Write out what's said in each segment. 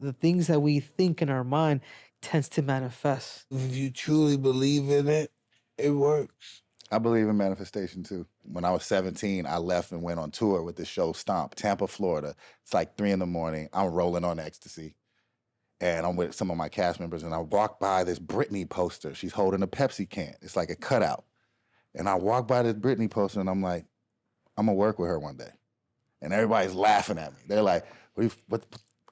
the things that we think in our mind tends to manifest. If you truly believe in it, it works. I believe in manifestation too. When I was 17, I left and went on tour with the show Stomp, Tampa, Florida. It's like 3 a.m. I'm rolling on ecstasy. And I'm with some of my cast members, and I walk by this Britney poster. She's holding a Pepsi can. It's like a cutout. And I walk by this Britney poster, and I'm like, I'm going to work with her one day. And everybody's laughing at me. They're like, what are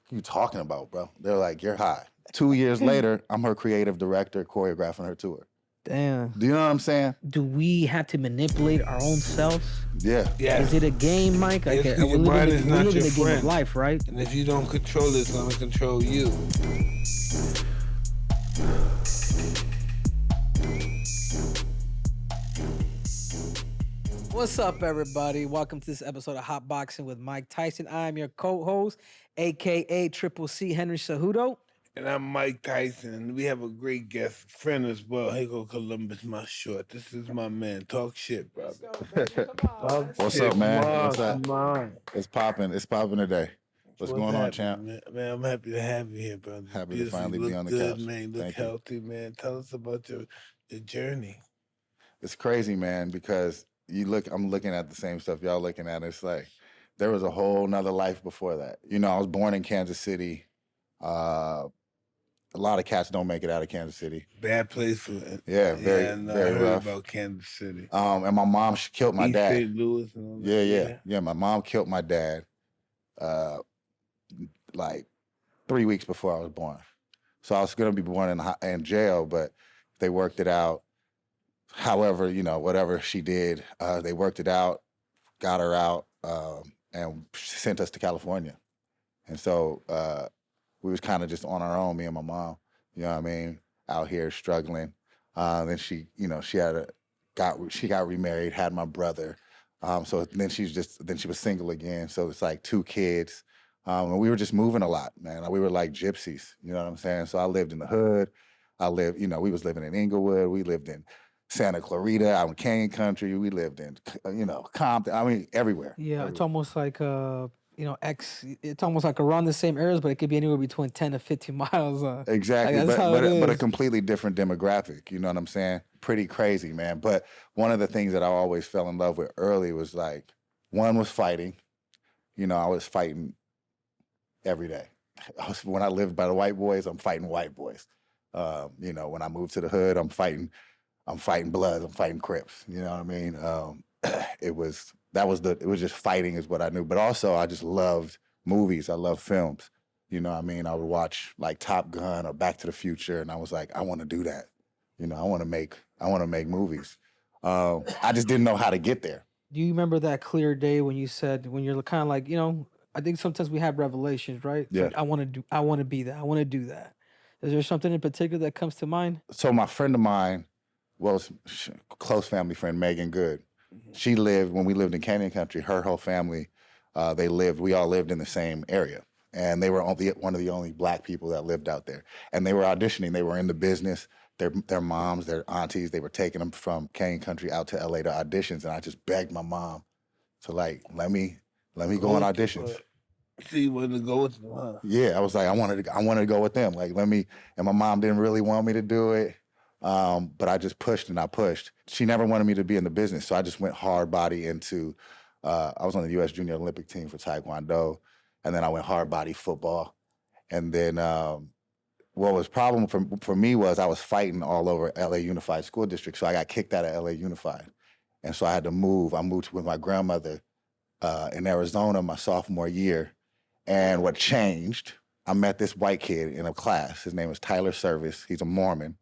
you talking about, bro? They're like, you're high. 2 years later, I'm her creative director, choreographing her tour. Damn. Do you know what I'm saying? Do we have to manipulate our own selves? Yeah. Is it a game, Mike? Like, Yes, we're 'cause your mind is not living your a game of friend. life, right? And if you don't control it, it's going to control you. What's up, everybody? Welcome to this episode of Hotboxin with Mike Tyson. I'm your co-host, a.k.a. Triple C, Henry Cejudo. And I'm Mike Tyson. We have a great guest, friend as well. Hey, go Columbus, my short. This is my man. Talk shit, brother. What's up, man? What's up? Come on. It's popping. It's popping today. What's going on, champ? Man, I'm happy to have you here, brother. Happy to Beautiful. finally You be on the look good, couch. man. You look Thank you. healthy, man. Tell us about your journey. It's crazy, man, because I'm looking at the same stuff y'all looking at. It's like there was a whole nother life before that. You know, I was born in Kansas City. A lot of cats don't make it out of Kansas City. Bad place for it. Yeah, very, I very heard rough. about Kansas City. And my mom, she killed my East dad. St. Louis and all that. Yeah. My mom killed my dad like 3 weeks before I was born. So I was going to be born in jail, but they worked it out. However, you know, whatever she did, they worked it out, got her out, and sent us to California. And so we was kind of just on our own, me and my mom, you know what I mean, out here struggling. Then she, you know, she got remarried, had my brother. So then she was single again. So it's like 2 kids. And we were just moving a lot, man. We were like gypsies, you know what I'm saying? So I lived in the hood. We was living in Inglewood. We lived in Santa Clarita, out in Canyon Country. We lived in, Compton. I mean, everywhere. Yeah, everywhere. it's almost like, it's almost like around the same areas, but it could be anywhere between 10 to 15 miles. Exactly, like, that's how it but a is. completely different demographic, you know what I'm saying? Pretty crazy, man. But one of the things that I always fell in love with early was like, one was fighting. You know, I was fighting every day. When I lived by the white boys, I'm fighting white boys. You know, when I moved to the hood, I'm fighting Bloods, I'm fighting Crips. You know what I mean? It was just fighting is what I knew. But also I just loved movies. I love films. You know what I mean? I would watch like Top Gun or Back to the Future, and I was like, I want to do that. You know, I want to make movies. I just didn't know how to get there. Do you remember that clear day when you're kind of like, you know, I think sometimes we have revelations, right? It's Yeah. like, I want to be that. I want to do that. Is there something in particular that comes to mind? So my friend of mine, close family friend, Megan Good, when we lived in Canyon Country, her whole family, we all lived in the same area. And they were one of the only Black people that lived out there. And they were auditioning. They were in the business. Their moms, their aunties, they were taking them from Canyon Country out to LA to auditions. And I just begged my mom to like, let me go on auditions. So you wanted to go with them, huh? Yeah, I was like, I wanted to go with them. Like, and my mom didn't really want me to do it. But I just pushed and I pushed. She never wanted me to be in the business. So I just went hard body into, I was on the U.S. Junior Olympic team for Taekwondo. And then I went hard body football. And then what was problem for me was I was fighting all over LA Unified School District. So I got kicked out of LA Unified. And so I had to move. I moved with my grandmother in Arizona my sophomore year. And what changed, I met this white kid in a class. His name was Tyler Service. He's a Mormon.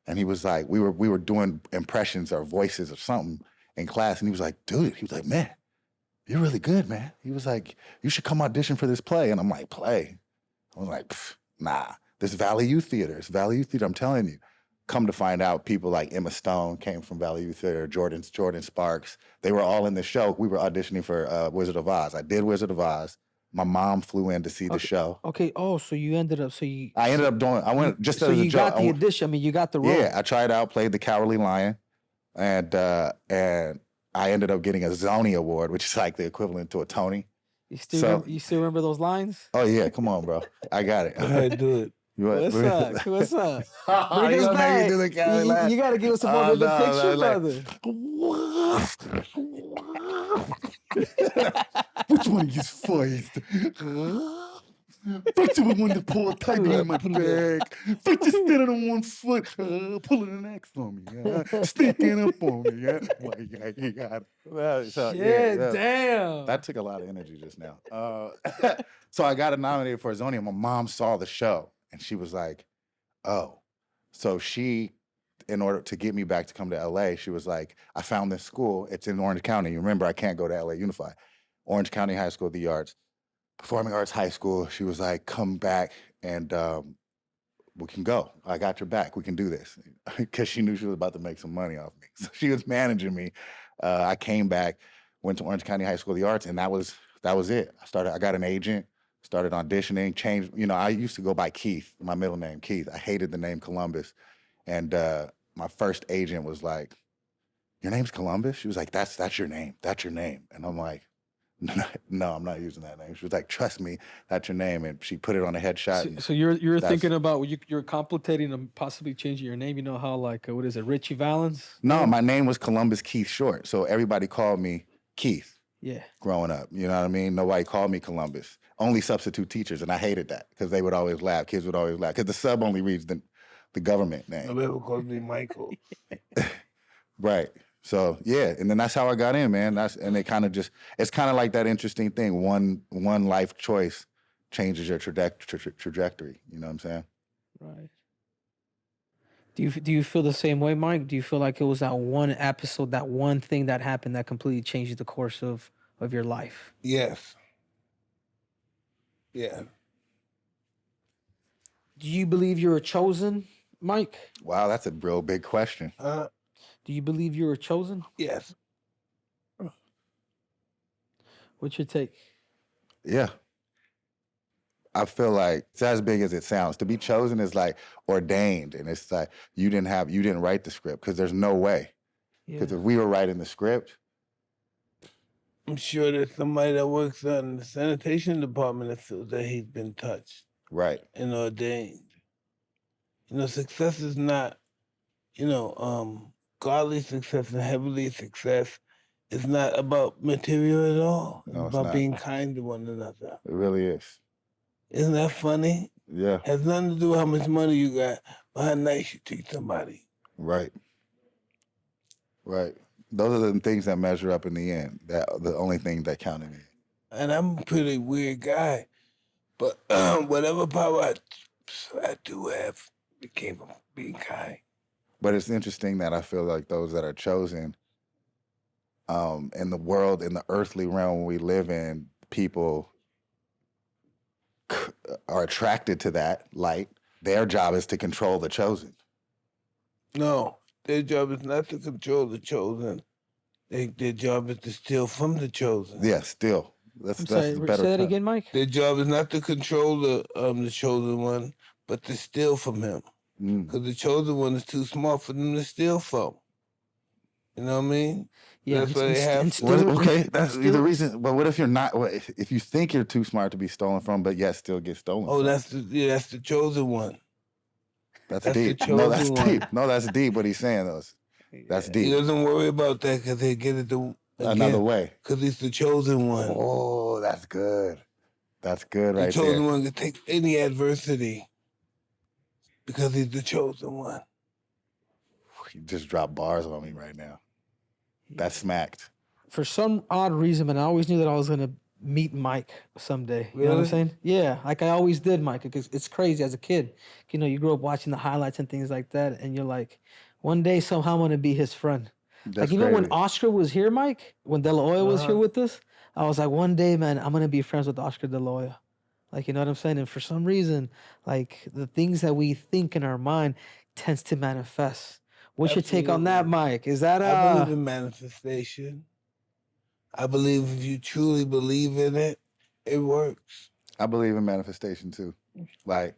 And he was like, we were doing impressions or voices or something in class. And he was like, dude, man, you're really good, man. He was like, you should come audition for this play. And I'm like, play? I was like, nah, this Valley Youth Theater. It's Valley Youth Theater, I'm telling you. Come to find out, people like Emma Stone came from Valley Youth Theater, Jordan Sparks. They were all in the show. We were auditioning for Wizard of Oz. I did Wizard of Oz. My mom flew in to see the show. Okay. Oh, so you ended up. I went just So as a you joke. got the audition. I mean, you got the role. Yeah, I tried out, played the Cowardly Lion, and I ended up getting a Zony Award, which is like the equivalent to a Tony. You still remember those lines? Oh yeah, come on, bro. I got it. Go ahead, do it. What's up? What's up? Oh, Bring you us gonna make me back. do the Cali You, laugh? you got to give us a Oh, more vivid no, picture, brother. Which one is first? First one when the pull tighter in my back. First just standing on one foot, pulling an axe on me, sneaking up on me. Well, yeah, you got it. Well, so, Shit, damn. That took a lot of energy just now. So I got nominated for a Zonie, and my mom saw the show, and she was like, "Oh." So she, in order to get me back to come to LA, she was like, "I found this school. It's in Orange County. You remember, I can't go to LA Unified. Orange County High School of the Arts, Performing Arts High School." She was like, "Come back and we can go. I got your back. We can do this." Because she knew she was about to make some money off me. So she was managing me. I came back, went to Orange County High School of the Arts, and that was it. I got an agent, started auditioning, changed. I used to go by Keith, my middle name, Keith. I hated the name Columbus. And my first agent was like, "Your name's Columbus?" She was like, that's your name. That's your name. And I'm like, "No, I'm not using that name." She was like, "Trust me, that's your name." And she put it on a headshot. So you're thinking about you're contemplating on possibly changing your name. You know how what is it, Richie Valens? No, my name was Columbus Keith Short. So everybody called me Keith. Yeah. Growing up, you know what I mean? Nobody called me Columbus. Only substitute teachers, and I hated that because they would always laugh. Kids would always laugh because the sub only reads the government name. Nobody ever called me Michael. Right. So yeah, and then that's how I got in, man. And it kind of it's kind of like that interesting thing. One life choice changes your trajectory. You know what I'm saying? Right. Do you feel the same way, Mike? Do you feel like it was that one episode, that one thing that happened that completely changed the course of your life? Yes. Yeah. Do you believe you were chosen, Mike? Wow, that's a real big question. Do you believe you were chosen? Yes. What's your take? Yeah. I feel like it's as big as it sounds. To be chosen is like ordained, and it's like you didn't write the script because there's no way. Because if we were writing the script, I'm sure there's somebody that works on the sanitation department that feels that he's been touched. Right. And ordained. Success is not, godly success and heavenly success is not about material at all. No, it's about being kind to one another. It really is. Isn't that funny? Yeah. Has nothing to do with how much money you got, but how nice you treat somebody. Right. Right. Those are the things that measure up in the end. That the only thing that count in the end. And I'm a pretty weird guy, but whatever power I do have, it came from being kind. But it's interesting that I feel like those that are chosen in the world, in the earthly realm we live in, people are attracted to that light. Their job is to control the chosen. No, their job is not to control the chosen. Their job is to steal from the chosen. Yeah, steal. That's say that again, Mike. Their job is not to control the chosen one, but to steal from him. Because the chosen one is too smart for them to steal from. You know what I mean? Yeah, that's why they have. That's the reason. But what if you're not? If you think you're too smart to be stolen from, but yet still get stolen? Oh, from? that's the chosen one. That's deep. No, that's deep. No, that's deep. What he's saying though, that's deep. He doesn't worry about that because they get it another way. Because he's the chosen one. Oh, that's good. That's good, right there. The chosen one can take any adversity because he's the chosen one. You just dropped bars on me right now. That smacked. For some odd reason, man, I always knew that I was gonna meet Mike someday. You know what I'm saying? Yeah, like I always did, Mike. Because it's crazy as a kid. You grew up watching the highlights and things like that, and you're like, one day somehow I'm gonna be his friend. That's like when Oscar was here, Mike, when De La Hoya was here with us, I was like, one day, man, I'm gonna be friends with Oscar De La Hoya. Like, you know what I'm saying? And for some reason, like the things that we think in our mind tends to manifest. What's your take on that, Mike? Is that I believe in manifestation. I believe if you truly believe in it, it works. I believe in manifestation too. Like,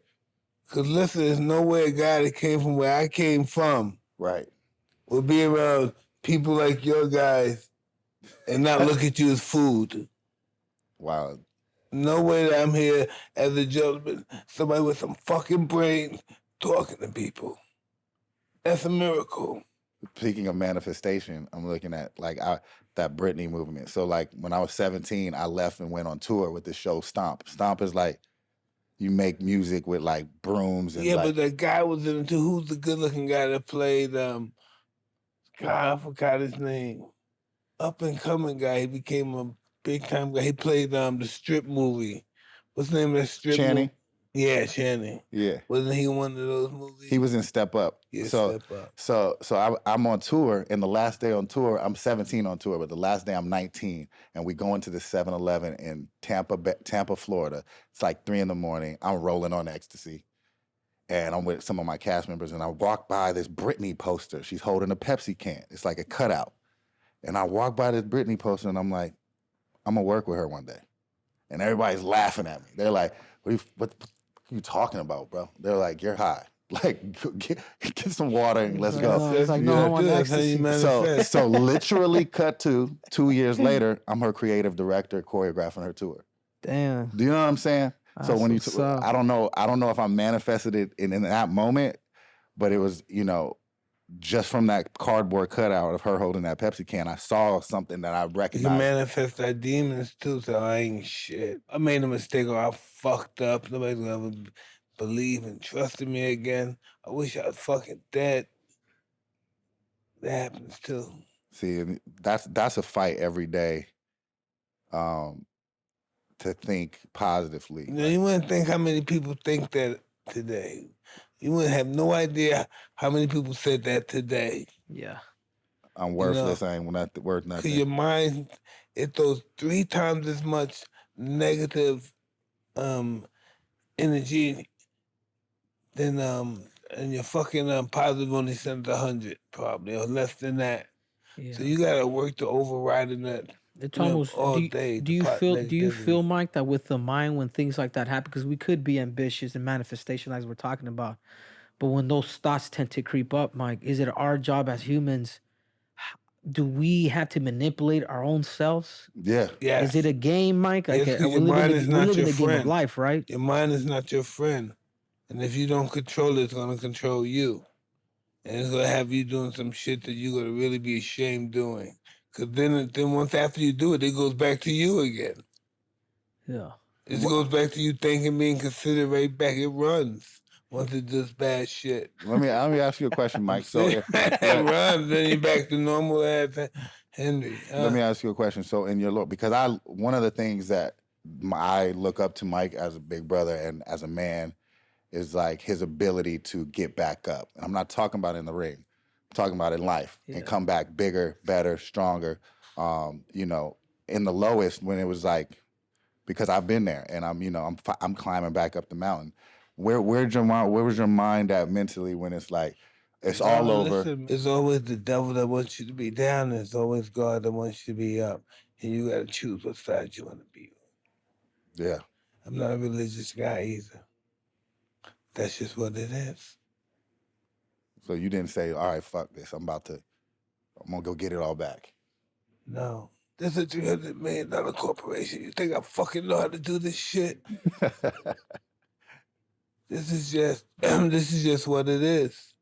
because listen, there's no way a guy that came from where I came from, right, will be around people like your guys and not look at you as food. Wow. No way that I'm here as a gentleman, somebody with some fucking brains talking to people. That's a miracle. Speaking of manifestation, I'm looking at like that Britney movement. So like when I was 17, I left and went on tour with the show Stomp. Stomp is like you make music with like brooms and Yeah, like but that guy was in it too. Who's the good-looking guy that played? God, I forgot his name. Up and coming guy. He became a big time guy. He played the strip movie. What's the name of that strip Channing. movie? Yeah, Channing. Yeah. Wasn't he one of those movies? He was in Step Up. Yeah, so Step Up. so I'm on tour, and the last day on tour, I'm 17 on tour, but the last day I'm 19, and we go into the 7-Eleven in Tampa, Florida. It's like 3 a.m. I'm rolling on ecstasy, and I'm with some of my cast members, and I walk by this Britney poster. She's holding a Pepsi can. It's like a cutout, and I walk by this Britney poster, and I'm like, I'm gonna work with her one day, and everybody's laughing at me. They're like, what are you talking about, bro? They're like, you're high. Like, get some water and let's go. It's like, no, I want That's how you ecstasy. manifest. So literally cut to 2 years later, I'm her creative director, choreographing her tour. Damn. Do you know what I'm saying? So That's when you, what's up. I don't know if I manifested it in that moment, but it was, just from that cardboard cutout of her holding that Pepsi can, I saw something that I You recognized. manifest our demons too, so I ain't shit. I made a mistake or I fucked up. Nobody's gonna ever believe and trust in me again. I wish I was fucking dead. That happens too. See, and that's a fight every day. To think positively. You wouldn't think how many people think that today. You wouldn't have no idea how many people said that today. Yeah. I'm worthless. I ain't worth nothing. Cause your mind, it throws 3 times as much negative energy than and your fucking positive only sends 100 probably or less than that. Yeah. So you gotta work to overriding that. It's almost all do, day. do you feel, Mike, that with the mind when things like that happen, because we could be ambitious and manifestation as we're talking about, but when those thoughts tend to creep up, Mike, is it our job as humans? Do we have to manipulate our own selves? Yeah. Yes. Is it a game, Mike? Like, Yes, 'cause we're your mind living is we're not living your the game of friend. life, right? Your mind is not your friend. And if you don't control it, it's gonna control you. And it's gonna have you doing some shit that you're gonna really be ashamed doing. Cause then once after you do it, it goes back to you again. Yeah. It goes back to you thinking, being considered right back. It runs once it does bad shit. Let me ask you a question, Mike. So it runs, then you're back to normal ass Henry. Let me ask you a question. So in your look, because one of the things that I look up to Mike as a big brother and as a man is like his ability to get back up. And I'm not talking about in the ring. I'm talking about in life and come back bigger, better, stronger. In the lowest when it was like, because I've been there and I'm climbing back up the mountain. Where was your mind at mentally when it's like it's all over? Listen, it's always the devil that wants you to be down. And it's always God that wants you to be up. And you got to choose what side you want to be on. Yeah. I'm not a religious guy either. That's just what it is. So you didn't say, all right, fuck this. I'm gonna go get it all back. No. This is a $300 million corporation. You think I fucking know how to do this shit? This is just what it is.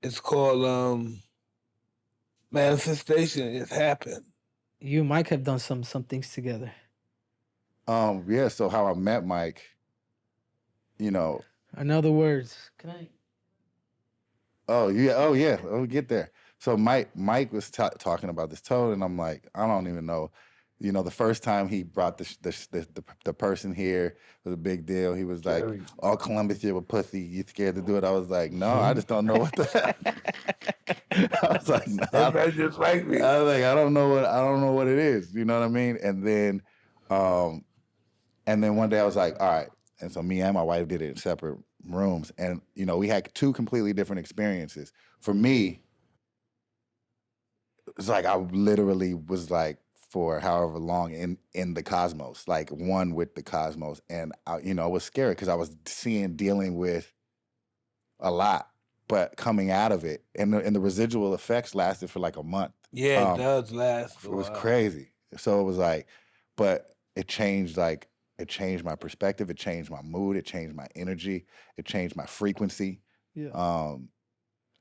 It's called manifestation. It's happened. You and Mike have done some things together. Yeah, so how I met Mike, In other words, can I? Oh yeah, we'll get there. So Mike was talking about this toad, and I'm like, I don't even know. The first time he brought the person here was a big deal. He was like, all Columbus here with pussy. You scared to do it? I was like, no, I just don't know what the. I was like, no, that's just like me. I was like, I don't know what it is. You know what I mean? And then one day I was like, all right. And so me and my wife did it in separate rooms, and we had 2 completely different experiences. For me, it's like I literally was like for however long in the cosmos, like one with the cosmos, and I was scary because I was dealing with a lot, but coming out of it, and the residual effects lasted for like a month. Yeah, it does last. It was crazy. So it was like, but it changed my perspective. It changed my mood. It changed my energy. It changed my frequency. Yeah.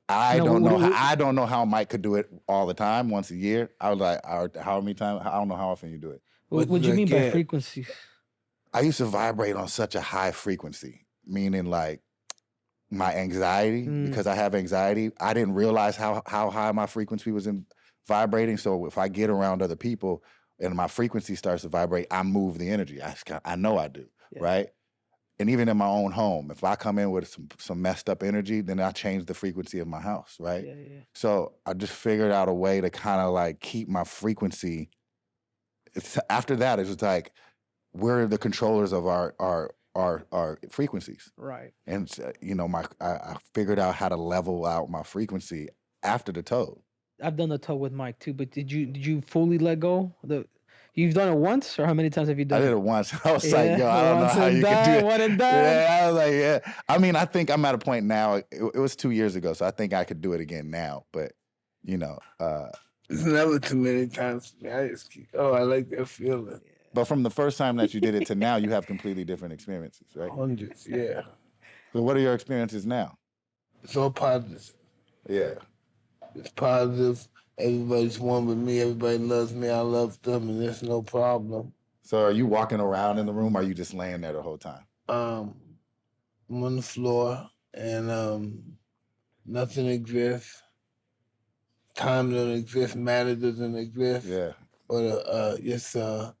I Now, don't what- know. what- I don't know how Mike could do it all the time, once a year. I was like, how many times? I don't know how often you do it. What What do you did I mean by get? frequencies? I used to vibrate on such a high frequency, meaning like my anxiety, because I have anxiety. I didn't realize how high my frequency was in vibrating. So if I get around other people and my frequency starts to vibrate, I move the energy. I know I do, Yeah. right? And even in my own home, if I come in with some messed up energy, then I change the frequency of my house, right? Yeah. So I just figured out a way to kind of like keep my frequency. After that, it's just like we're the controllers of our frequencies. Right. And I figured out how to level out my frequency after the toe. I've done the toe with Mike too, but did you fully let go? You've done it once, or how many times have you done I it? did it once. I was like, Yeah, yo, I don't know once how and you can do done, it. one and done. Yeah, I was like, yeah. I mean, I think I'm at a point now. It was 2 years ago, so I think I could do it again now. But It's never too many times for me. I just keep, I like that feeling. but from the first time that you did it to now, you have completely different experiences, right? Hundreds, yeah. So what are your experiences now? It's all positive. Yeah. It's positive. Everybody's one with me. Everybody loves me. I love them, and there's no problem. So are you walking around in the room, or are you just laying there the whole time? I'm on the floor, and nothing exists. Time don't exist. Matter doesn't exist. Yeah. But it's a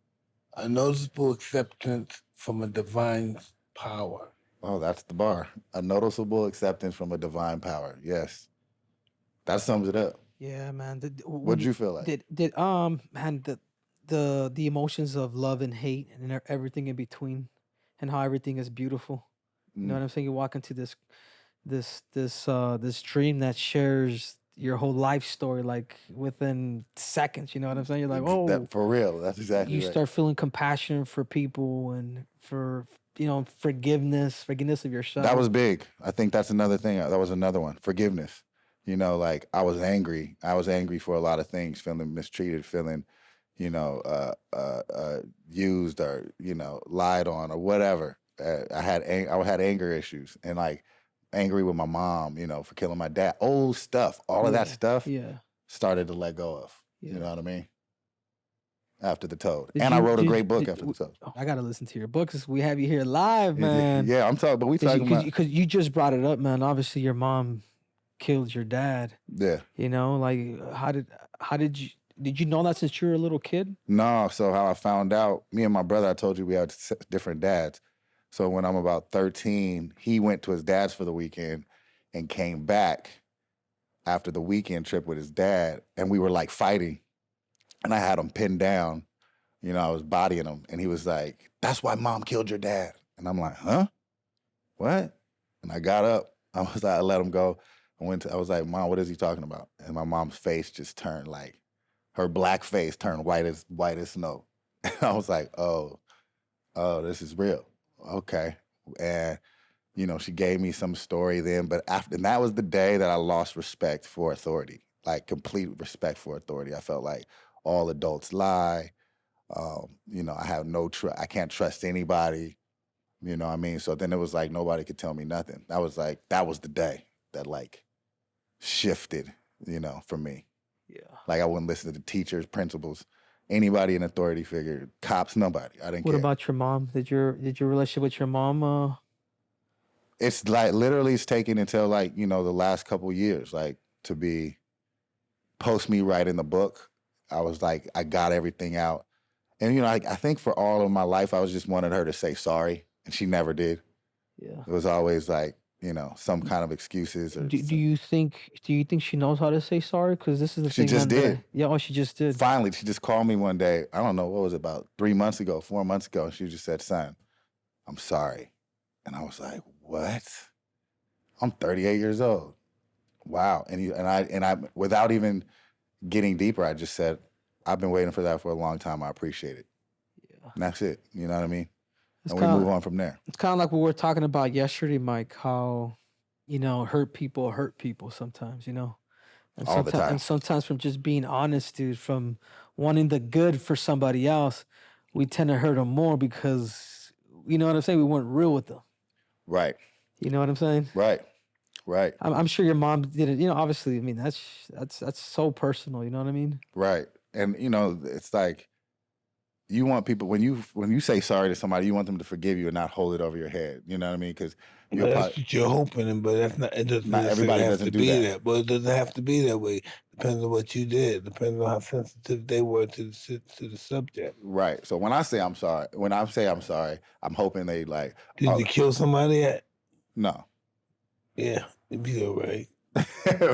noticeable acceptance from a divine power. Oh, that's the bar. A noticeable acceptance from a divine power. Yes. That sums it up. Yeah, man. What'd you feel like? Man, the emotions of love and hate and everything in between, and how everything is beautiful. You know what I'm saying? You walk into this dream that shares your whole life story, like within seconds. You know what I'm saying? You're like, oh, That, for real. That's exactly you right. start feeling compassion for people and for forgiveness of yourself. That was big. I think that's another thing. That was another one. Forgiveness. Like I was angry. I was angry for a lot of things, feeling mistreated, feeling, used or, lied on or whatever. I had anger issues and like angry with my mom, for killing my dad. Old stuff. All of that stuff started to let go of. You know what I mean? After the Toad. I wrote a great book after the Toad. I gotta listen to your book because we have you here live, man. Yeah, I'm talking, but we talking about because you just brought it up, man. Obviously, your mom killed your dad. Yeah. Like how did you know that since you were a little kid? No, so how I found out, me and my brother, I told you we had different dads. So when I'm about 13, he went to his dad's for the weekend and came back after the weekend trip with his dad, and we were like fighting. And I had him pinned down, I was bodying him, and he was like, "That's why mom killed your dad." And I'm like, "Huh? What?" And I got up, I let him go. I was like, "Mom, what is he talking about?" And my mom's face just turned like, her black face turned white as snow. And I was like, oh, this is real. Okay. And, she gave me some story then, and that was the day that I lost respect for authority, like complete respect for authority. I felt like all adults lie. I have I can't trust anybody. You know what I mean? So then it was like, nobody could tell me nothing. That was the day that like shifted, for me. Yeah. Like I wouldn't listen to the teachers, principals, anybody in authority figure, cops, nobody. I didn't care. What about your mom? Did your relationship with your mom? It's like literally it's taken until like, the last couple years, like to be post me writing the book. I was like, I got everything out. And I think for all of my life, I was just wanted her to say sorry, and she never did. Yeah. It was always like, some kind of excuses. Or do you think she knows how to say sorry? Because this is the she thing. She just did. Yeah, she just did. Finally, she just called me one day. I don't know, what was it, about 4 months ago. And she just said, "Son, I'm sorry." And I was like, what? I'm 38 years old. Wow. And I without even getting deeper, I just said, "I've been waiting for that for a long time. I appreciate it." Yeah. And that's it. You know what I mean? And we move on from there. It's kind of like what we were talking about yesterday, Mike, how, hurt people sometimes, And all the time. And sometimes from just being honest, dude, from wanting the good for somebody else, we tend to hurt them more because, you know what I'm saying? We weren't real with them. Right. You know what I'm saying? Right. Right. I'm sure your mom did it. You know, obviously, I mean, that's so personal. You know what I mean? Right. And you know, it's like you want people when you say sorry to somebody, you want them to forgive you and not hold it over your head. You know what I mean? Because But that's what you're hoping, but that's not. It doesn't not everybody necessarily have doesn't to do be that. that. But it doesn't have to be that way. Depends on what you did. Depends on how sensitive they were to the subject. Right. So when I say I'm sorry, I'm hoping they like. Did you kill somebody yet? No. Yeah, it'd be all right.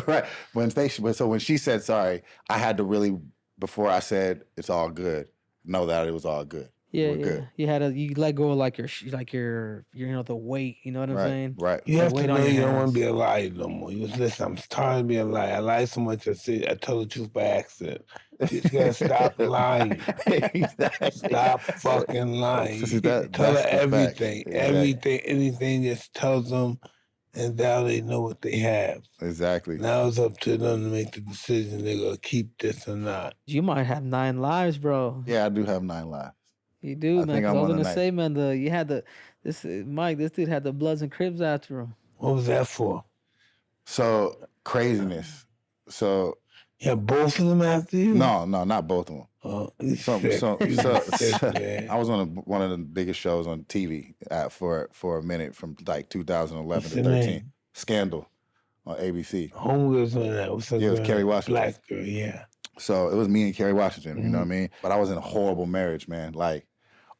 Right. When she said sorry, I had to really, before I said it's all good, know that it was all good. Yeah, We're yeah. good. You let go of like your you know, the weight. You know what I'm Right. saying? Right. You The have to weight know on your you don't want hands. to be a liar no more. You listen, I'm tired of being a liar. I lied so much I told the truth by accident. You gotta stop lying. Exactly. Stop fucking lying. Tell That's her the fact. everything. Exactly. Everything, anything, just tells them, and now they know what they have. Exactly. Now it's up to them to make the decision they're gonna keep this or not. You might have 9 lives, bro. Yeah, I do have 9 lives. You do, man. think Because I'm I was on the gonna ninth. say, man, Mike, this dude had the Bloods and Cribs after him. What was that for? So craziness. So Yeah, both of them after you? no, not both of them. Oh, you So, sick. You sick, man. I was on one of the biggest shows on TV for a minute from like 2011 What's to the 13. name? Scandal on ABC. Homegirl's on that. What's that Yeah, it was girl? Kerry Washington. Black girl, yeah. So it was me and Kerry Washington, you know what I mean? But I was in a horrible marriage, man, like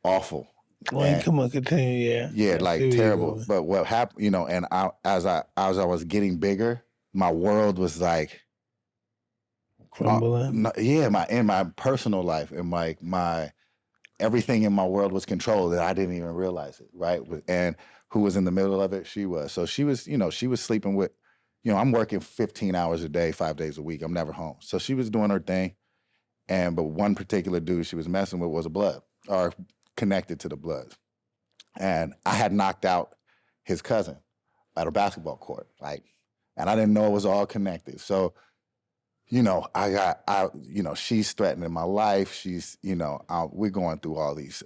awful. Well, And- come on, continue, yeah. Yeah, I see like where you're terrible. going. But what happened, you know, and as I was getting bigger, my world was like Crumbling. in my personal life and my everything in my world was controlled and I didn't even realize it, right? And who was in the middle of it? She was. So she was, you know, she was sleeping with, you know, I'm working 15 hours a day, 5 days a week. I'm never home. So she was doing her thing. But one particular dude she was messing with was a blood or connected to the Bloods. And I had knocked out his cousin at a basketball court, and I didn't know it was all connected. So, you know, she's threatening my life. She's, you know, we're going through all these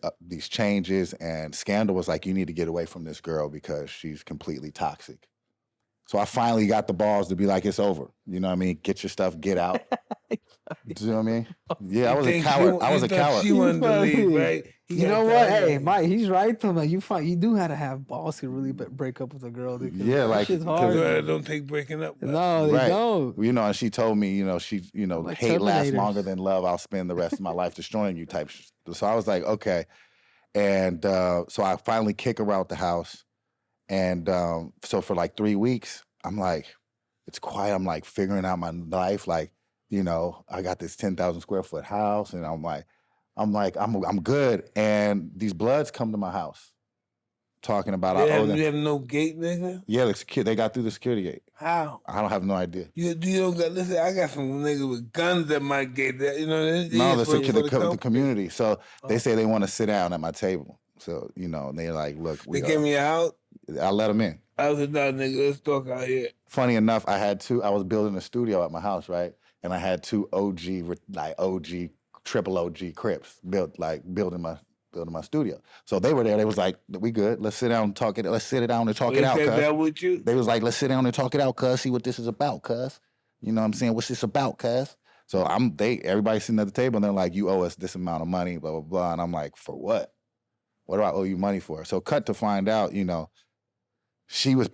changes, and Scandal was like, you need to get away from this girl because she's completely toxic. So I finally got the balls to be like, it's over. You know what I mean? Get your stuff, get out. Do you know what I mean? Yeah, I was a coward. I was a coward. She wanted to leave, right? You know what? Hey, Mike, he's right though, man. You do have to have balls to really break up with a girl. Yeah, like shit's hard. Don't take breaking up. No, they don't. You know, and she told me, you know, Like hate lasts Terminators. longer than love. I'll spend the rest of my life destroying you type. So I was like, okay. And so I finally kick her out the house. And so for like 3 weeks, I'm like, it's quiet. I'm like figuring out my life. Like, you know, I got this 10,000 square foot house, and I'm good. And these Bloods come to my house talking about I owe them. You have no gate, nigga? Yeah, they got through the security gate. How? I don't have no idea. You don't got, listen, I got some niggas with guns at my gate. That, you know, No, the community. So they say they want to sit down at my table. So, you know, they're like, look, They gave me out. I let them in. I was like, no, nigga, let's talk out here. Funny enough, I was building a studio at my house, right? And I had 2 triple OG Crips building my studio. So they were there. They was like, we good. Let's sit down and talk it. Let's sit down and talk it out, They cuz. said that with you? They was like, let's sit down and talk it out, cuz. See what this is about, cuz. You know what I'm saying? What's this about, cuz? So everybody's sitting at the table and they're like, you owe us this amount of money, blah, blah, blah. And I'm like, for what? What do I owe you money for? So cut to find out, you know, she was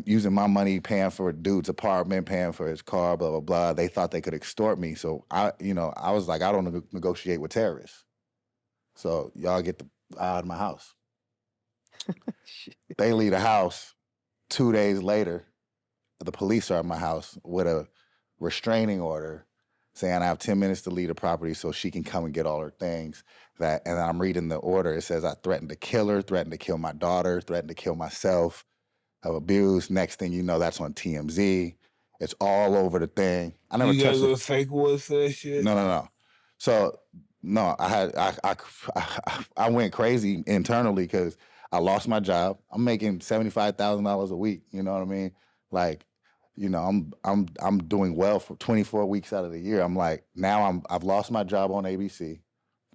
using my money, paying for a dude's apartment, paying for his car, blah, blah, blah. They thought they could extort me. So I was like, I don't negotiate with terrorists. So y'all get out of my house. They leave the house. 2 days later, the police are at my house with a restraining order saying I have 10 minutes to leave the property so she can come and get all her things. And I'm reading the order. It says I threatened to kill her, threatened to kill my daughter, threatened to kill myself, have abused. Next thing you know, that's on TMZ. It's all over the thing. I never you touched got little fake words for that shit? No. So no, I went crazy internally because I lost my job. I'm making $75,000 a week. You know what I mean? Like, you know, I'm doing well for 24 weeks out of the year. I'm like, now I've lost my job on ABC.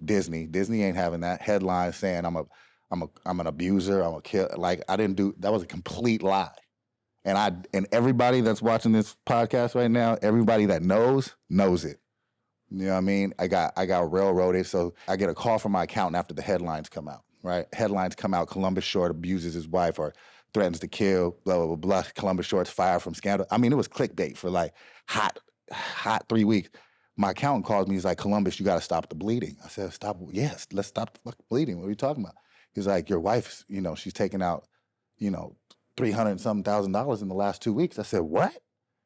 Disney. Disney ain't having that. Headline saying I'm an abuser, I'm a kill. Like, I didn't do, that was a complete lie. And everybody that's watching this podcast right now, everybody that knows it. You know what I mean? I got railroaded. So I get a call from my accountant after the headlines come out, right? Headlines come out, Columbus Short abuses his wife or threatens to kill, blah, blah, blah, blah. Columbus Short's fired from scandal. I mean, it was clickbait for like hot 3 weeks. My accountant calls me, he's like, Columbus, you got to stop the bleeding. I said, stop? Yes, let's stop the fucking bleeding. What are you talking about? He's like, your wife's, she's taken out, $300 and something thousand in the last 2 weeks. I said, what?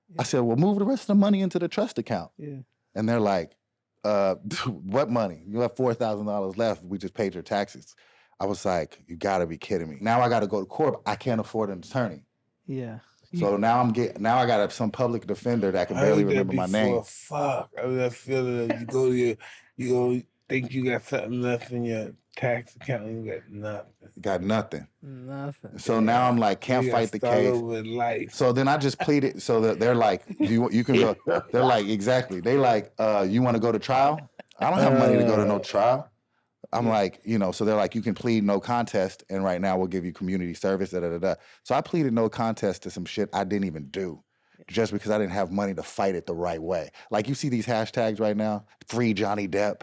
Yeah. I said, well, move the rest of the money into the trust account. Yeah. And they're like, what money? You have $4,000 left. We just paid your taxes. I was like, you gotta be kidding me. Now I gotta go to court. I can't afford an attorney. Yeah. So now I got some public defender that can barely remember my name. Fuck. I was feeling that you go think you got something left in your tax account and you got nothing. Got nothing. Nothing. So now I'm like, can't fight the case. Over life. So then I just pleaded. So that they're like, you can go. They're like, exactly. They like, you want to go to trial? I don't have money to go to no trial. I'm like, so they're like, you can plead no contest, and right now we'll give you community service, da, da, da, da. So I pleaded no contest to some shit I didn't even do, just because I didn't have money to fight it the right way. Like, you see these hashtags right now, free Johnny Depp.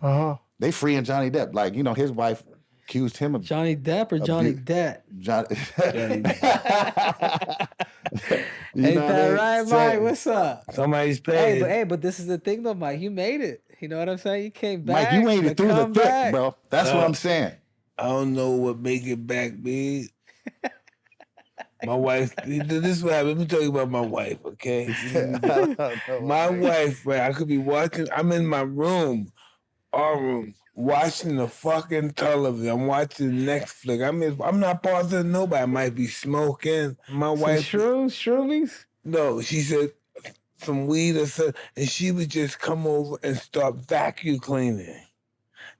Uh-huh. They freeing Johnny Depp. Like, his wife accused him of... Johnny Depp or Johnny Depp? Johnny Ain't that right, Mike? What's up? Somebody's paying. Hey, but this is the thing, though, Mike. You made it. You know what I'm saying? You came back. Mike, you made it through the thick, bro. That's what I'm saying. I don't know what make it back big. My wife, this is what happened. Let me tell you about my wife, okay? My wife, right, I could be watching, I'm in my room, our room, watching the fucking television. I'm watching Netflix. I'm not bothering nobody. I might be smoking. My wife. Shroomies? No, she said some weed or something, and she would just come over and start vacuum cleaning.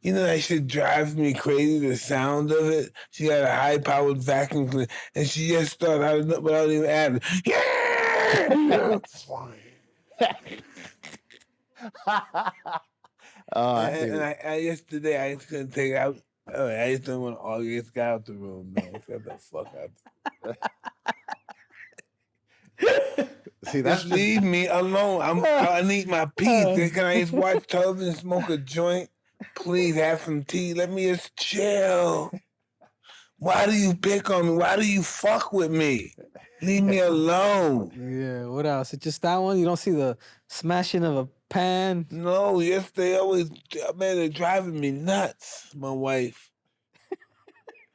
That shit drives me crazy, the sound of it. She had a high-powered vacuum cleaner, and she just started out of nothing without even asking. Yeah! Yesterday, I just couldn't take it out. I just don't want to argue. Just got out the room, man. Get the fuck out. See, just leave me alone. I need my peace. Can I just watch television, smoke a joint? Please have some tea. Let me just chill. Why do you pick on me? Why do you fuck with me? Leave me alone. Yeah, what else? It's just that one? You don't see the smashing of a pan? No, yes, they're driving me nuts, my wife.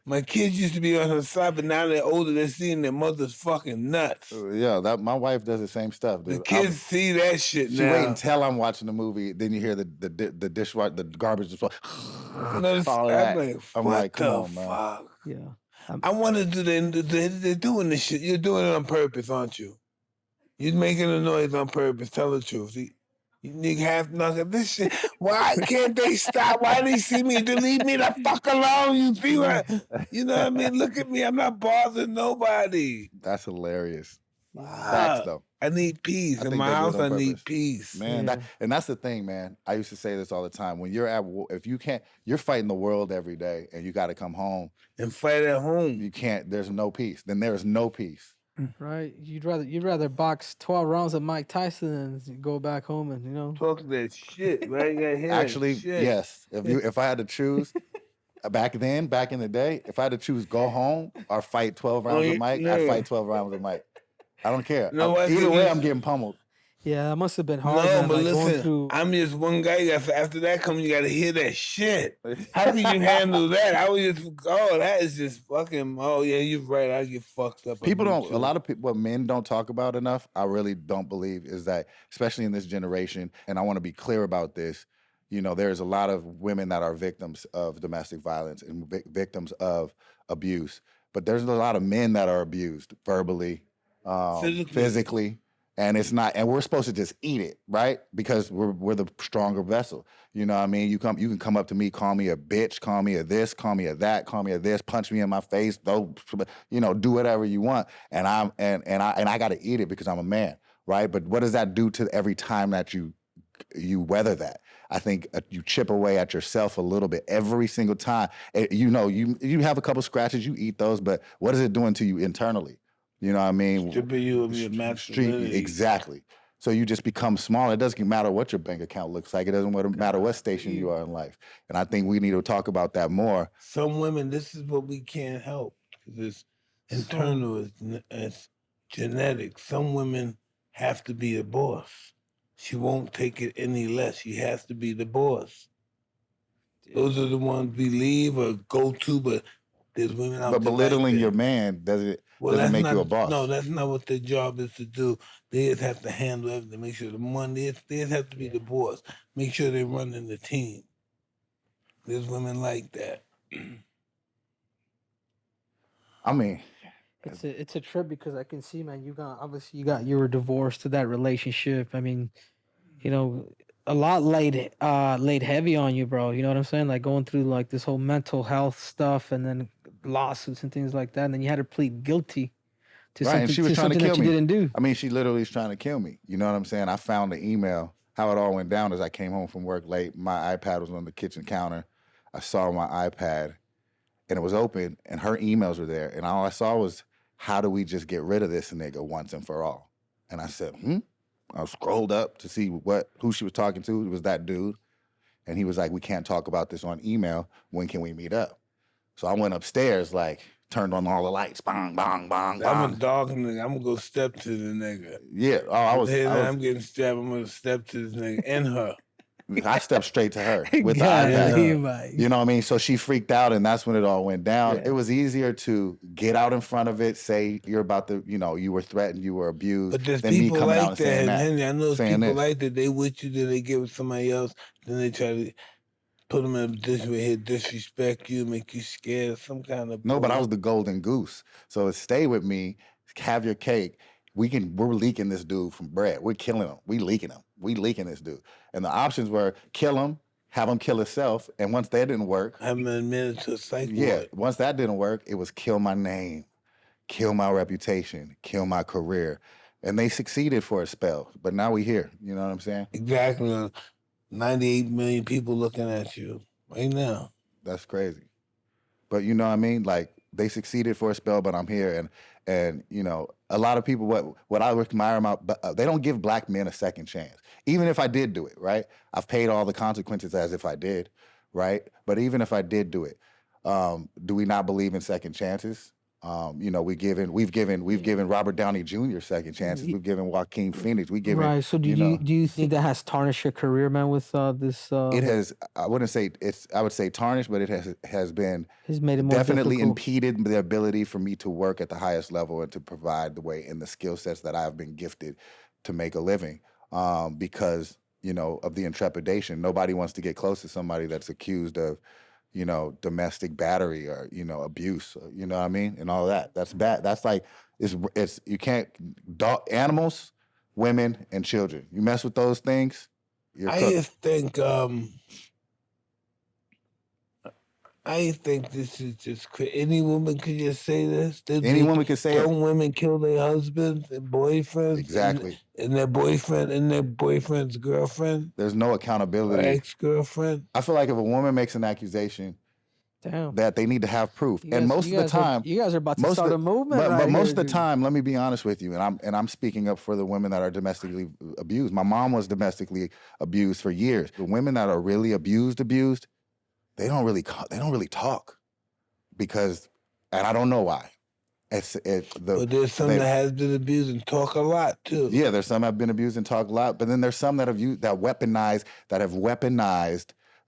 My kids used to be on her side, but now they're older. They're seeing their mother's fucking nuts. Yeah, my wife does the same stuff, dude. The kids see that shit now. She wait until I'm watching the movie, then you hear the dishwasher, the garbage disposal. All that. I'm like, come on, man. Yeah. I want to do they're doing this shit. You're doing it on purpose, aren't you? You're making a noise on purpose. Tell the truth. You nigga have nothing. This shit. Why can't they stop? Why do they see me? Leave me the fuck alone. You see what? You know what I mean? Look at me. I'm not bothering nobody. That's hilarious. Facts, though. I need peace. In my house, I need peace. Man, and that's the thing, man. I used to say this all the time. When you're you're fighting the world every day and you got to come home. And fight at home. You can't, there's no peace. Then there is no peace. Right? You'd rather box 12 rounds of Mike Tyson and go back home and, talk that shit, right? Actually, yes. If I had to choose, back in the day, if I had to choose go home or fight 12 rounds of Mike, I'd fight 12 rounds of Mike. I don't care. Either way, I'm getting pummeled. Yeah, that must have been hard. No, but listen, I'm just one guy. After that comes, you got to hear that shit. How can you handle that? I was just, that is just fucking, yeah, you're right. I get fucked up. A lot of people, what men don't talk about enough, I really don't believe, is that, especially in this generation, and I want to be clear about this, there's a lot of women that are victims of domestic violence and victims of abuse, but there's a lot of men that are abused verbally, physically. And it's not, and we're supposed to just eat it, right? Because we're the stronger vessel. You know what I mean? You can come up to me, call me a bitch, call me a this, call me a that, call me a this, punch me in my face, do whatever you want. And I got to eat it because I'm a man, right? But what does that do to every time that you you weather that. I think you chip away at yourself a little bit every single time. You know, you have a couple scratches, you eat those, but what is it doing to you internally? You know what I mean? Stripping you of your masculinity. Exactly. So you just become small. It doesn't matter what your bank account looks like. It doesn't matter what station you are in life. And I think we need to talk about that more. Some women, this is what we can't help. It's internal, it's genetic. Some women have to be the boss. She won't take it any less. She has to be the boss. Those are the ones we leave or go to, but there's women out there. But belittling like your man doesn't make you a boss. No, that's not what their job is to do. They just have to handle everything, make sure the money, they just have to be the boss, make sure they're running the team. There's women like that. I mean, it's a trip because I can see, man, you were divorced to that relationship. I mean, you know, a lot laid heavy on you, bro. You know what I'm saying? Like going through like this whole mental health stuff and then lawsuits and things like that. And then you had to plead guilty to right, something, and she was trying to kill that you me. didn't do. I mean, she literally was trying to kill me. You know what I'm saying? I found the email. How it all went down is I came home from work late. My iPad was on the kitchen counter. I saw my iPad, and it was open, and her emails were there. And all I saw was, how do we just get rid of this nigga once and for all? And I said, I scrolled up to see who she was talking to. It was that dude. And he was like, we can't talk about this on email. When can we meet up? So I went upstairs, like, turned on all the lights. Bang, bang, bang, bang. I'm a dog nigga. I'm going to go step to the nigga. Yeah. I'm getting stabbed. I'm going to step to this nigga and her. I stepped straight to her with the iPad. You know what I mean? So she freaked out, and that's when it all went down. Yeah. It was easier to get out in front of it, say you're about to, you were threatened, you were abused. But there's than people me coming like out and saying that. Henry, I know people like that. They with you, then they get with somebody else, then they try to put them in a position where they disrespect you, make you scared, some kind of. No, but I was the golden goose. So stay with me, have your cake. We're leaking this dude from bread. We're killing him. We leaking him. We leaking this dude. And the options were kill him, have him kill himself. And once that didn't work, have him admitted to a psych ward. Yeah, once that didn't work, it was kill my name, kill my reputation, kill my career. And they succeeded for a spell. But now we here. You know what I'm saying? Exactly. 98 million people looking at you right now. That's crazy. But you know what I mean? Like, they succeeded for a spell, but I'm here. And a lot of people, what I admire about, they don't give black men a second chance. Even if I did do it, right? I've paid all the consequences as if I did, right? But even if I did do it, do we not believe in second chances? We've given Robert Downey Jr. second chances. We've given Joaquin Phoenix. Right. So do you think that has tarnished your career, man? With this, it has. I wouldn't say it's. I would say tarnished, but it has been. Has made it more definitely difficult. Impeded the ability for me to work at the highest level and to provide the way and the skill sets that I've been gifted to make a living. Because of the intrepidation, nobody wants to get close to somebody that's accused of, domestic battery or, abuse, you know what I mean? And all that. That's bad. That's like, it's you can't, animals, women, and children. You mess with those things, you're cooked. I think this is just crazy. Any woman could just say this. Any woman could say it. Don't women kill their husbands and boyfriends? Exactly. And their boyfriend's girlfriend? There's no accountability. Or ex-girlfriend? I feel like if a woman makes an accusation, that they need to have proof. And most of the time, you guys are about to start a movement. But most of the time, let me be honest with you, and I'm speaking up for the women that are domestically abused. My mom was domestically abused for years. The women that are really abused, they don't really talk because, and I don't know why. But there's some that has been abused and talk a lot too. Yeah, there's some that have been abused and talk a lot, but then there's some that have weaponized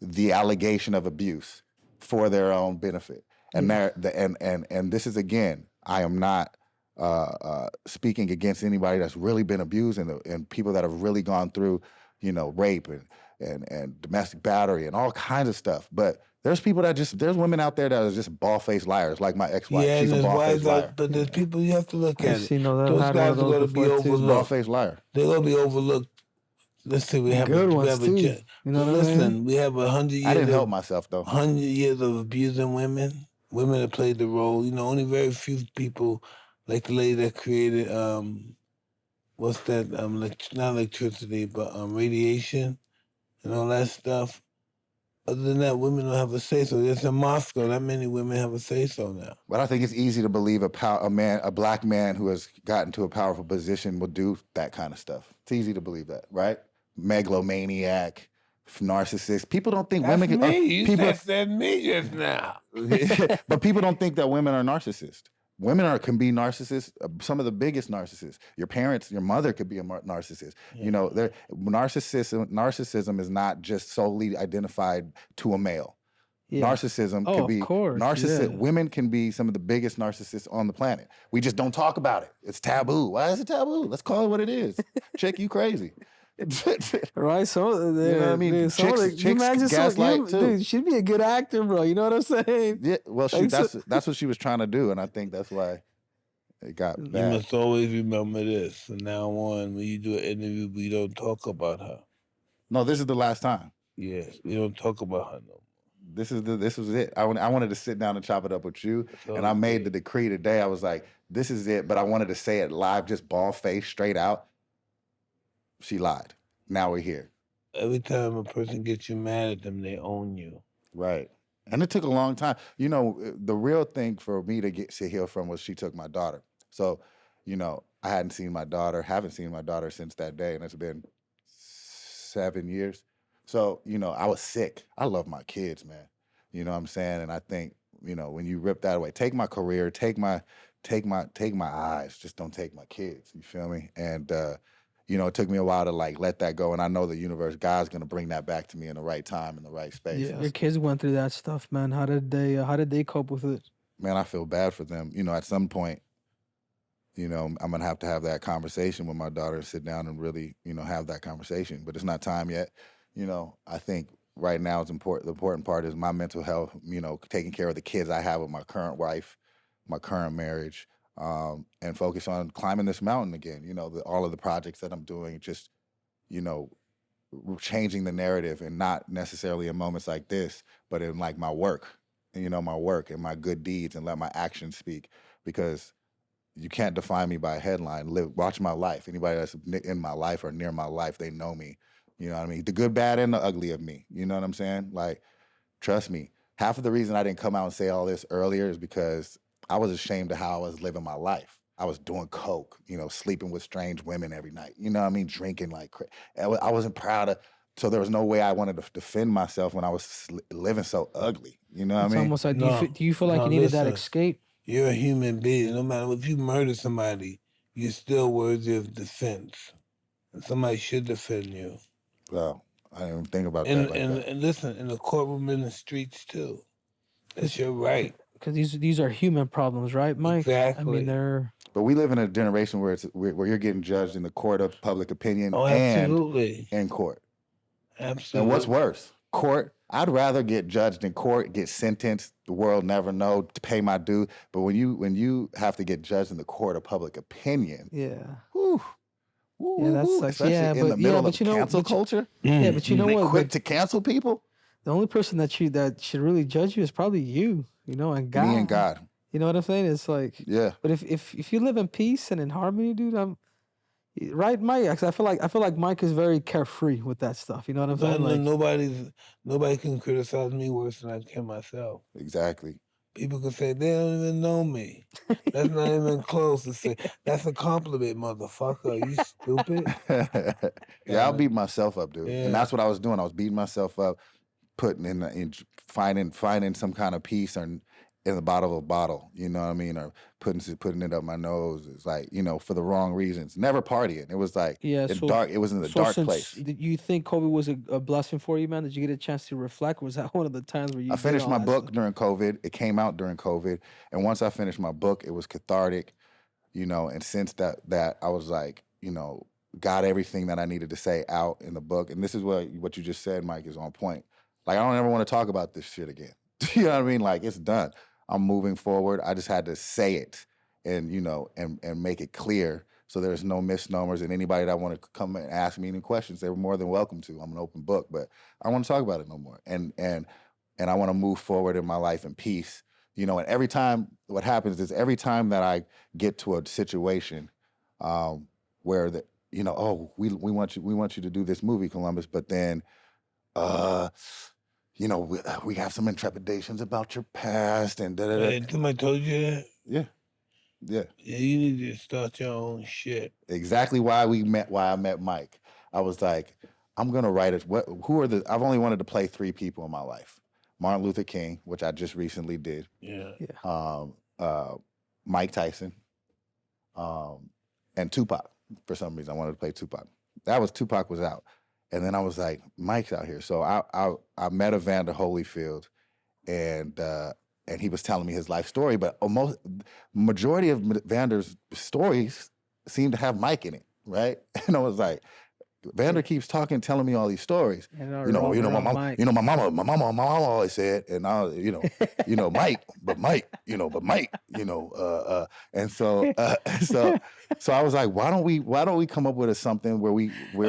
the allegation of abuse for their own benefit. And and this is, again, I am not speaking against anybody that's really been abused and people that have really gone through, rape and domestic battery and all kinds of stuff. But there's people there's women out there that are just ball-faced liars, like my ex-wife. Yeah, she's a ball-faced liar. But there's people you have to look at. Those guys are going to be overlooked. Ball-faced liar. They're going to be overlooked. Let's say we have good ones too. We have 100 years. I didn't help myself though. 100 years of abusing women that played the role. Only very few people, like the lady that created what's that? Not electricity, but radiation and all that stuff. Other than that, women don't have a say so. It's in Moscow. That many women have a say so now. But I think it's easy to believe a black man who has gotten to a powerful position will do that kind of stuff. It's easy to believe that, right? Megalomaniac, narcissist. People don't think That's women. me. You People, said me just now. but people don't think that women are narcissists. Women can be narcissists. Some of the biggest narcissists. Your parents, your mother could be a narcissist. Yeah. You know, narcissism is not just solely identified to a male. Yeah. Narcissism could be of course. narcissist. Yeah. Women can be some of the biggest narcissists on the planet. We just don't talk about it. It's taboo. Why is it taboo? Let's call it what it is. Chick, you crazy. Right, so You know what I mean? dude, Chicks imagine gaslight too. Dude, she'd be a good actor, bro. You know what I'm saying? Yeah, well, that's what she was trying to do, and I think that's why it got You bad. must always remember this. From now on, when you do an interview, we don't talk about her. No, this is the last time. Yeah, we don't talk about her no more. This was it. I wanted to sit down and chop it up with you, and I made the decree today. I was like, this is it, but I wanted to say it live, just bald face, straight out. She lied. Now we're here. Every time a person gets you mad at them, they own you. Right. And it took a long time. You know, the real thing for me to heal from was she took my daughter. So, you know, I haven't seen my daughter since that day, and it's been 7 years. So, you know, I was sick. I love my kids, man. You know what I'm saying? And I think, you know, when you rip that away, take my career, take my eyes, just don't take my kids. You feel me? And you know, it took me a while to like let that go, and I know the universe, God's gonna bring that back to me in the right time, in the right space. Yeah, your kids went through that stuff, man. How did they cope with it? Man, I feel bad for them. You know, at some point, you know, I'm gonna have to have that conversation with my daughter, sit down and really, you know, have that conversation. But it's not time yet. You know, I think right now it's important. The important part is my mental health. You know, taking care of the kids I have with my current wife, my current marriage. And focus on climbing this mountain again. You know, all of the projects that I'm doing, just, you know, changing the narrative, and not necessarily in moments like this, but in like my work, and, you know, my work and my good deeds, and let my actions speak, because you can't define me by a headline. Watch my life. Anybody that's in my life or near my life, they know me. You know what I mean? The good, bad, and the ugly of me. You know what I'm saying? Like, trust me. Half of the reason I didn't come out and say all this earlier is because I was ashamed of how I was living my life. I was doing coke, you know, sleeping with strange women every night. You know what I mean? Drinking like crazy. I wasn't proud of, so there was no way I wanted to defend myself when I was living so ugly. You know what I It's mean? almost like, do you feel like you needed that listen. escape? You're a human being. No matter if you murder somebody, you're still worthy of defense. And somebody should defend you. Well, I didn't even think about that like that. And listen, in the courtroom, in the streets too. That's your right. Because these are human problems, right, Mike? Exactly. I mean, they're. But we live in a generation where you're getting judged in the court of public opinion absolutely. and in court. Absolutely. And what's worse? Court. I'd rather get judged in court, get sentenced, the world never know, to pay my due. But when you have to get judged in the court of public opinion, yeah. Whew, yeah, that's like, especially in the middle of cancel culture. Yeah, but you know what? Quick to cancel people. The only person that should really judge you is probably you, you know, and God. Me and God. You know what I'm saying? It's like, yeah. But if you live in peace and in harmony, dude, I'm right, Mike. I feel like Mike is very carefree with that stuff. You know what I'm saying? Like, nobody can criticize me worse than I can myself. Exactly. People can say they don't even know me. That's not even close to say. That's a compliment, motherfucker. Are you stupid? Yeah, I'll beat myself up, dude. Yeah. And that's what I was doing. I was beating myself up, putting in finding some kind of peace or in the bottom of a bottle, you know what I mean? Or putting it up my nose. It's like, you know, for the wrong reasons. Never partying. It was like dark. It was in the dark place. Did you think COVID was a blessing for you, man? Did you get a chance to reflect? Was that one of the times where you? I finished my book during COVID. It came out during COVID, and once I finished my book, it was cathartic, you know. And since that I was like, you know, got everything that I needed to say out in the book. And this is what you just said, Mike, is on point. Like, I don't ever want to talk about this shit again. You know what I mean? Like, it's done. I'm moving forward. I just had to say it and, you know, and make it clear so there's no misnomers. And anybody that want to come and ask me any questions, they were more than welcome to. I'm an open book, but I don't want to talk about it no more. And I want to move forward in my life in peace. You know, and every time, what happens is every time that I get to a situation, where oh, we want you to do this movie, Columbus, but then we have some trepidations about your past and da da da. Hey, somebody told you that? Yeah. Yeah, you need to start your own shit. Exactly why I met Mike. I was like, I'm gonna write it. I've only wanted to play 3 people in my life. Martin Luther King, which I just recently did. Yeah. Mike Tyson, and Tupac. For some reason, I wanted to play Tupac. Tupac was out. And then I was like, Mike's out here. So I met Evander Holyfield, and he was telling me his life story, but majority of Evander's stories seem to have Mike in it, right? And I was like, Vander keeps telling me all these stories. My mama always said, and Mike, and so I was like, why don't we come up with something where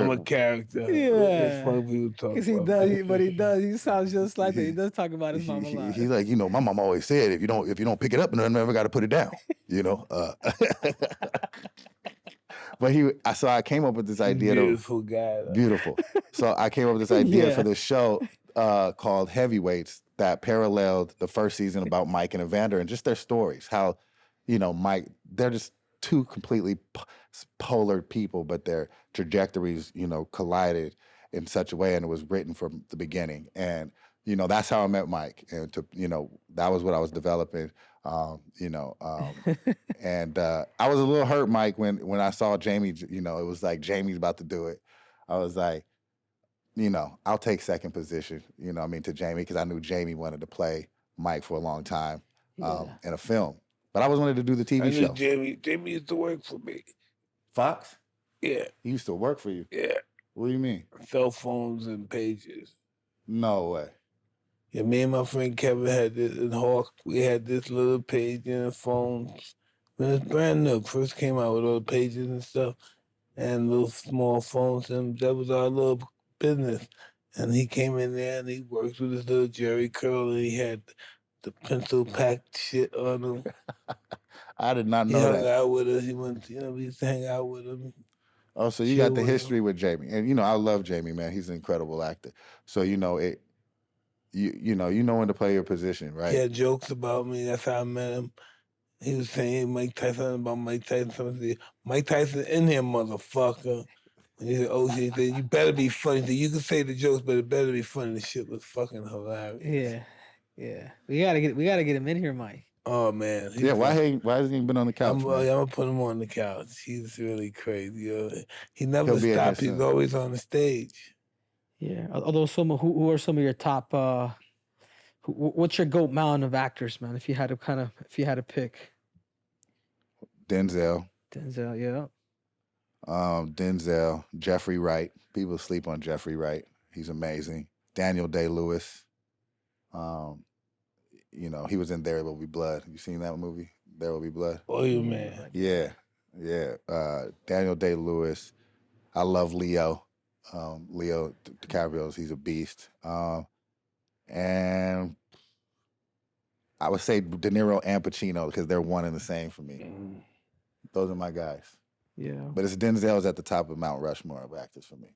I'm a character. Yeah, people talk because he does, but he does. He sounds just like that. He does talk about his mama a lot. He's like, my mama always said, if you don't pick it up, then never got to put it down. But so I came up with this idea. Beautiful guy. Beautiful. So I came up with this idea for this show called Heavyweights that paralleled the first season about Mike and Evander and just their stories. How, Mike, they're just 2 completely polar people, but their trajectories, collided in such a way, and it was written from the beginning. And that's how I met Mike, and that was what I was developing. And I was a little hurt, Mike, when I saw Jamie. It was like Jamie's about to do it. I was like, I'll take second position. To Jamie, because I knew Jamie wanted to play Mike for a long time in a film, but I was wanted to do the TV show. Jamie used to work for me. Fox? Yeah. He used to work for you? Yeah. What do you mean? Cell phones and pages. No way. Yeah, me and my friend Kevin had this in Hawk. We had this little page in the phones. When it was brand new, first came out with all the pages and stuff, and little small phones, and that was our little business. And he came in there and he worked with his little Jerry curl, and he had the pencil packed shit on him. I did not know that. He hung out with us. He went, we used to hang out with him. Oh, so you got the history with Jamie, and I love Jamie, man. He's an incredible actor. So you know when to play your position, right? He had jokes about me. That's how I met him. He was saying Mike Tyson about Mike Tyson. Someone said, Mike Tyson in here, motherfucker. And he said, OG said, you better be funny. Said, you can say the jokes, but it better be funny. The shit was fucking hilarious. Yeah. We gotta get him in here, Mike. Oh man. Yeah, why hasn't he been on the couch? I'm gonna put him on the couch. He's really crazy. He never stops. He's always on the stage. Yeah. Although who are some of your top what's your GOAT mountain of actors, man? If you had to pick. Denzel, yeah. Denzel, Jeffrey Wright. People sleep on Jeffrey Wright. He's amazing. Daniel Day-Lewis. He was in There Will Be Blood. Have you seen that movie? There Will Be Blood. Oh, you man. Yeah. Daniel Day-Lewis. I love Leo. Leo DiCaprio. He's a beast. And I would say De Niro and Pacino because they're one and the same for me. Those are my guys. Yeah. But it's Denzel's at the top of Mount Rushmore of actors for me.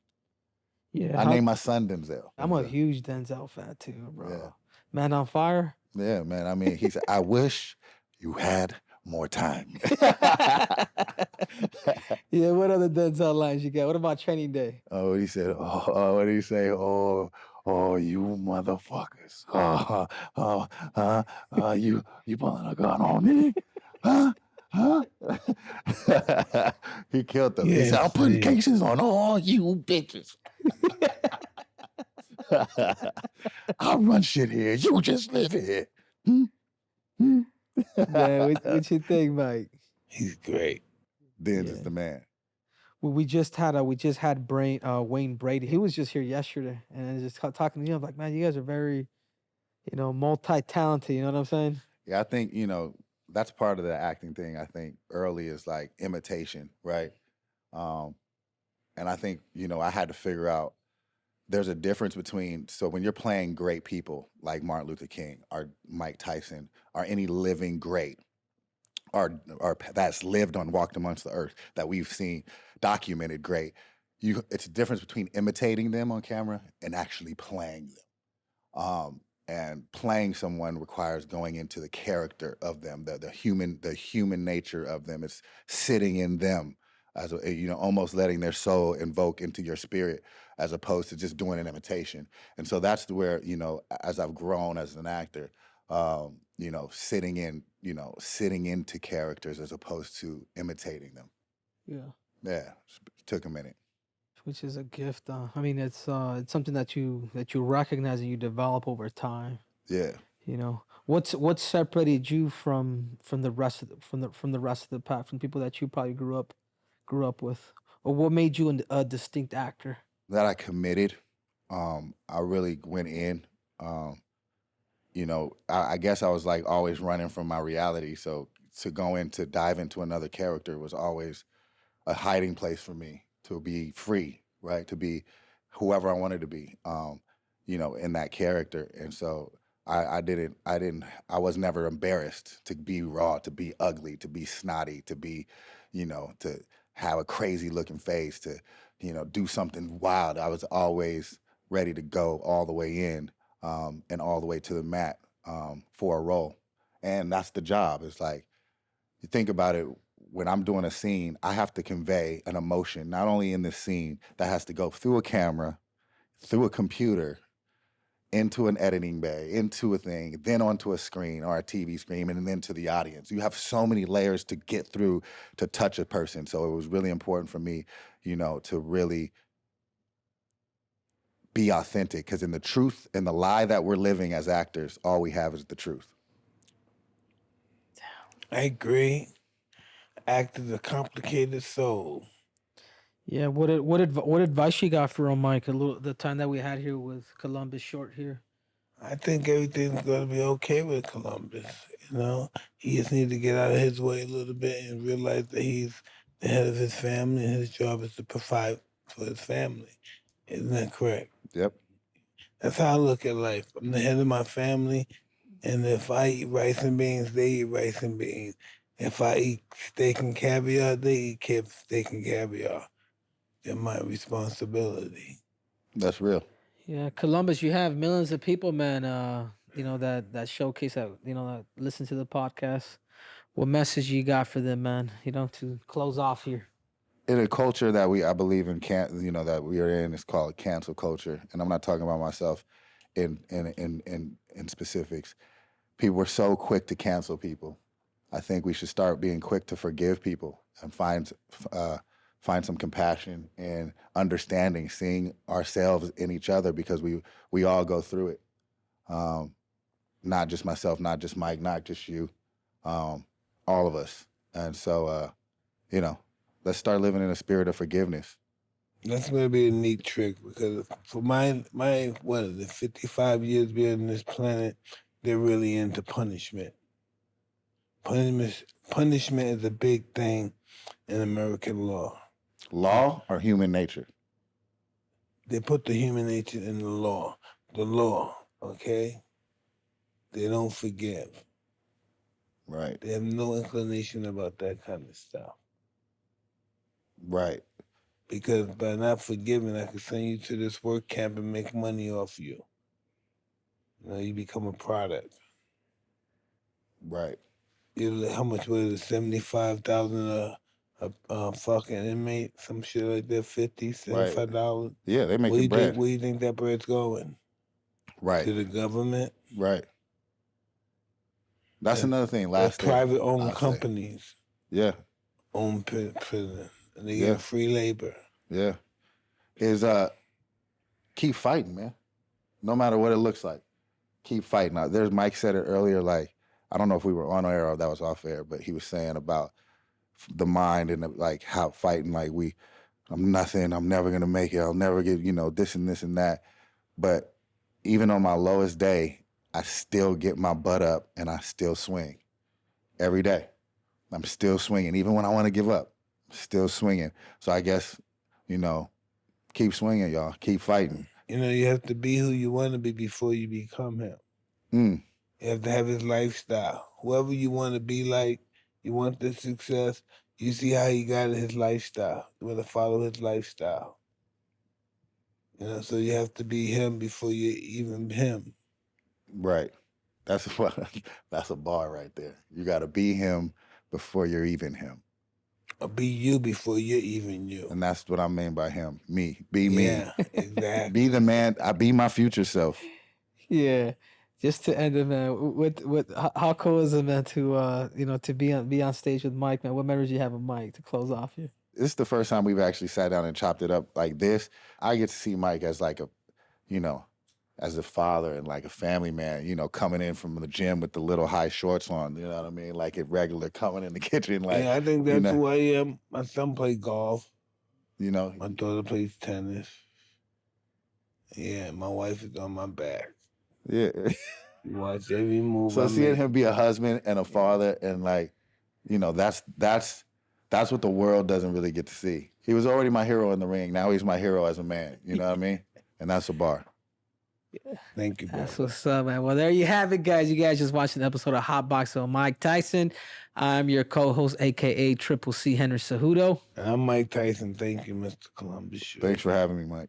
Yeah. I named my son Denzel. I'm a huge Denzel fan too, bro. Yeah. Man on Fire? Yeah, man. I mean, he said, I wish you had more time. Yeah, what other Denzel lines you got? What about Training Day? Oh, he said, what did he say? Oh, you motherfuckers. You pulling a gun on me? Huh? He killed them. He said, I'm putting cases on all you bitches. I run shit here. You just live here. Man, what you think, Mike? He's great. Denz is the man. Well, we just had Wayne Brady. He was just here yesterday, and just talking to him. I'm like, man, you guys are very, multi-talented. You know what I'm saying? Yeah, I think that's part of the acting thing. I think early is like imitation, right? And I think I had to figure out there's a difference between, so when you're playing great people like Martin Luther King or Mike Tyson or any living great, that's lived on, walked amongst the earth, that we've seen documented great. It's a difference between imitating them on camera and actually playing them. And playing someone requires going into the character of them, the human nature of them. It's sitting in them, almost letting their soul invoke into your spirit, as opposed to just doing an imitation. And so that's where, as I've grown as an actor, sitting into characters as opposed to imitating them. Yeah. Yeah, it took a minute. Which is a gift. I mean, it's something that you recognize and you develop over time. Yeah. What separated you from the rest of the rest of the pack, from people that you probably grew up with, or what made you a distinct actor? That I committed. I really went in. I guess I was like always running from my reality. So to dive into another character was always a hiding place for me, to be free, right? To be whoever I wanted to be, in that character. And so I was never embarrassed to be raw, to be ugly, to be snotty, to be, to have a crazy looking face, to, do something wild. I was always ready to go all the way in, and all the way to the mat, for a role. And that's the job. It's like, you think about it, when I'm doing a scene, I have to convey an emotion, not only in this scene, that has to go through a camera, through a computer, into an editing bay, into a thing, then onto a screen or a TV screen, and then to the audience. You have so many layers to get through to touch a person. So it was really important for me, to really be authentic, because in the truth and the lie that we're living as actors, all we have is the truth. I agree. Act is a complicated soul. Yeah, what advice you got for Mike? The time that we had here with Columbus Short here. I think everything's gonna be okay with Columbus. He just needs to get out of his way a little bit and realize that he's the head of his family and his job is to provide for his family. Isn't that correct? Yep. That's how I look at life. I'm the head of my family, and if I eat rice and beans, they eat rice and beans. If I eat steak and caviar, they eat steak and caviar. They're my responsibility. That's real. Yeah, Columbus, you have millions of people, man. That showcase that listen to the podcast. What message you got for them, man? To close off here. In a culture that I believe in, that we are in, it's called cancel culture, and I'm not talking about myself in specifics. People are so quick to cancel people. I think we should start being quick to forgive people and find some compassion and understanding, seeing ourselves in each other, because we all go through it. Not just myself, not just Mike, not just you, all of us. And so, let's start living in a spirit of forgiveness. That's going to be a neat trick, because for my 55 years being on this planet, they're really into punishment. Punishment is a big thing in American law. Law or human nature? They put the human nature in the law. The law, okay? They don't forgive. Right. They have no inclination about that kind of stuff. Right. Because by not forgiving, I could send you to this work camp and make money off you. You become a product. Right. How much was it? $75,000 a fucking inmate, some shit like that. $50, $75. Yeah, they make the bread. Where do you think that bread's going? Right. To the government. Right. That's another thing. Last thing. Private-owned companies. Yeah. Own prison, and they get free labor. Yeah. Is keep fighting, man. No matter what it looks like, keep fighting. Now, Mike said it earlier, like, I don't know if we were on air or that was off air, but he was saying about the mind and how fighting, like, I'm nothing, I'm never gonna make it, I'll never get, this and this and that. But even on my lowest day, I still get my butt up and I still swing every day. I'm still swinging, even when I want to give up, still swinging. So I guess, keep swinging, y'all, keep fighting. You have to be who you want to be before you become him. You have to have his lifestyle. Whoever you want to be like, You want the success. You see how he got his lifestyle. You want to follow his lifestyle. You know, so you have to be him before you even him. Right. That's that's a bar right there. You got to be him before you're even him. Or be you before you're even you. And that's what I mean by him. Me. Be me. Yeah, exactly. Be the man. I be my future self. Yeah. Just to end it, man. How cool is it, man, to to be on stage with Mike, man? What memories you have of Mike to close off here? This is the first time we've actually sat down and chopped it up like this. I get to see Mike as like a, as a father and like a family man, coming in from the gym with the little high shorts on, you know what I mean? Like it regular coming in the kitchen. Like, yeah, I think that's who I am. My son plays golf. My daughter plays tennis. Yeah, my wife is on my back. Yeah. You watch every move. So seeing him be a husband and a father and like, that's what the world doesn't really get to see. He was already my hero in the ring. Now he's my hero as a man. You know what I mean? And that's a bar. Yeah. Thank you, bro. That's what's up, man. Well, there you have it, guys. You guys just watched an episode of Hotboxin with Mike Tyson. I'm your co-host, a.k.a. Triple C Henry Cejudo. And I'm Mike Tyson. Thank you, Mr. Columbus. Thanks for having me, Mike.